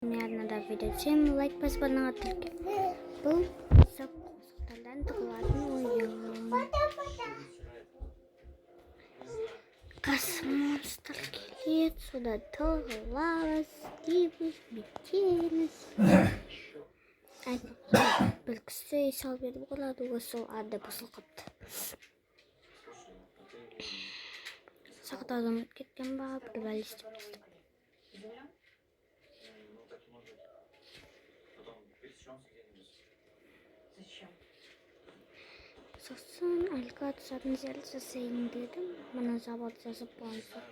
Yarına da video için like basıp bana tıklayın. Bu sap kozuklardan tıkladığım oyun. Kas monster келеді, суда тығыламыз, дейміз, бүйтеміз. Бір кісі сал беріп қалады, осы арды бұзылып қапты. Сақтаудан кеткен ба, бір бәле істеп тастап. Сосын әлгі атысатын зәл жасайын дедім. Мұны завод жазып болған соң.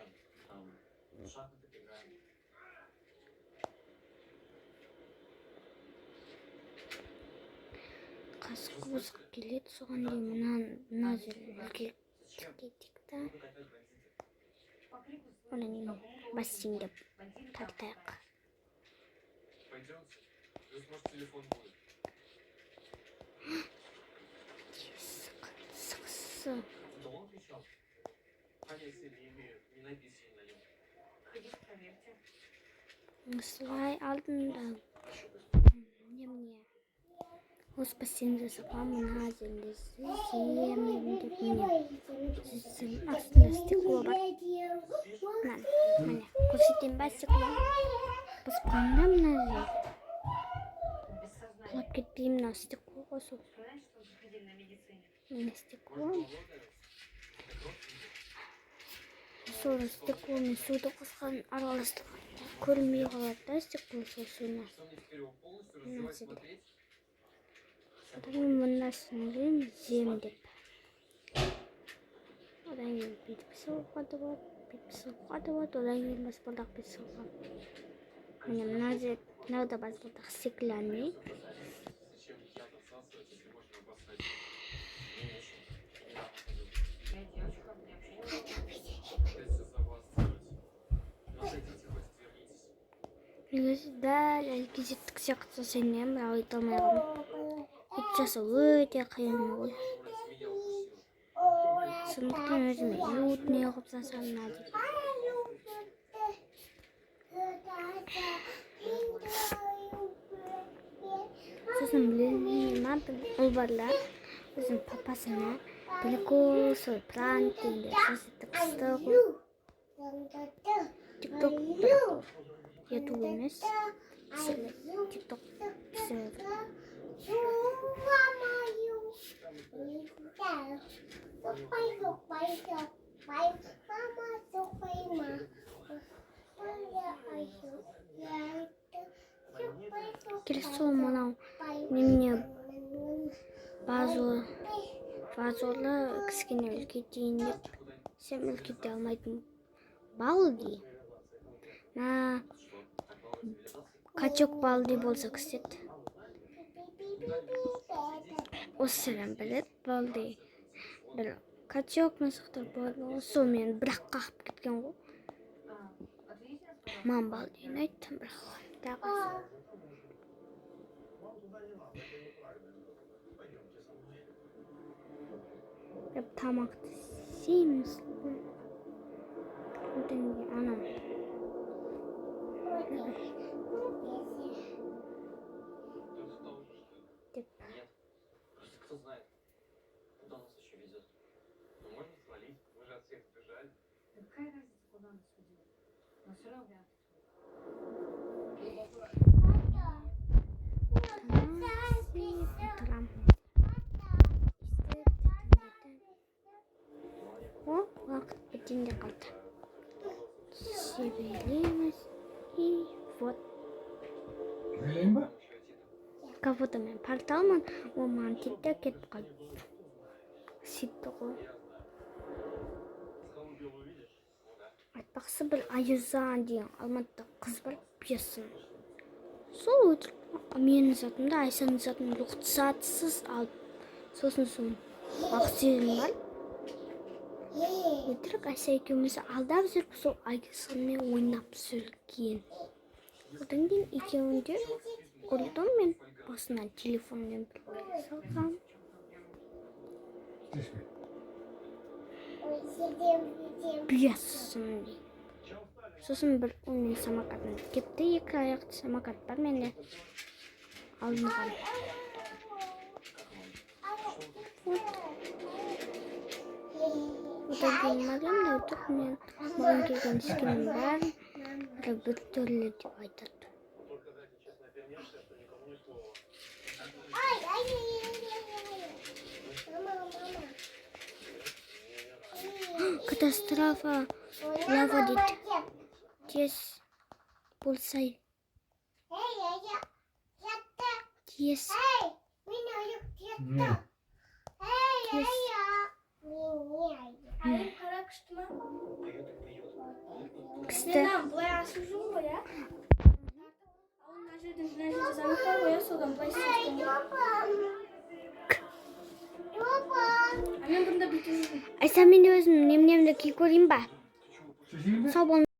Қасқы бұзық келеді, соған дейін мына жерге тікедік та. Одан кейін бассейнге тартайық. Да он кричал. Понятия не имею, не написано на нем. Ходите, проверьте. Осылай алдында. Немене? Осы бассейнде сапам мына жерде сүземін деп міне. Сүзім астында стекло бар. Міне, көрсетейін ба стекло? Бұзып қалғанда мына жер. Құлап кетпеймін, мына стекло қосу. Міне стекло. Сол стекломен суды қосқан араластырған. Көрінбей қалады да стекло сол суына. Мына жерде. Одан кейін мынасын жем деп. Одан кейін бүйтіп соғады болады, бүйтіп соғады болады, одан кейін баспалдақ бүйтіп соғады. Міне мына жер, мынау да баспалдақ стеклянный. Негізі дәл әлгі зеттік сияқты жасайын, бірақ айта алмай қалдым. Ет жасау өте қиын ғой. Сондықтан өзіме уютный қылып жасасам надо. Сосын білмеймін, ұл барлар өзінің папасына прикол сол пранк дегенде жасатып қысты ғой. Тикток бірақ ютуб емес, тикток түсіреді. Келесі мынау немене базолы кішкене үлкейтейін деп, сен үлкейте алмайтын балди. Качок балди болса кістеді. Осы сәлем біледі балди. Бір качок мысықтар болды. Сол мен бірақ қағып кеткен ғой. Мам балдиін айттым бірақ тағыз. Тамақты сейміз. Одан кейін анам. Кто знает, куда нас еще везет. Но можно свалить, мы же от всех бежали. Да какая разница, куда нас ведет? Но все равно вряд О, уақыт бітінде қалды. Себелеміз и вот. Aiym ба? Капота мен порталмын, ол маған тиді кетіп қалды. Сөйтті ғой. Айтпақсы бір Аюзан деген Алматыда қыз бар, пьесын. Сол өтірік менің затымды, Айсаның затын рұқсатсыз алып, сосын соң ақсүйегім бар. Өтірік Айса екеуміз алдап жүріп, сол Айсамен ойнап жүрген. Одан кейін екеуінде көрдім мен басынан телефонмен бір салғам. Пьесын дейді. Сосын бір оның самокатын кепті, 2 аяқты самокат бар менде. Алынған. Одан кейін Мариамда өтіп, маған келген скинім бар. Бір түрлі деп айтады. Катастрофа лава дейді. Тез болсай. Тез. Ne? Тез. Айым қара күшті ма? Кісті. Мен былай асып жүрмін ғой, иә? Ал мына жерден замок бар ғой, содан былай істеп мен бұнда бүйтіп жүрмін. Айса мен өзім немді кей көрейін ба? Çeşitli mi? Сау бол.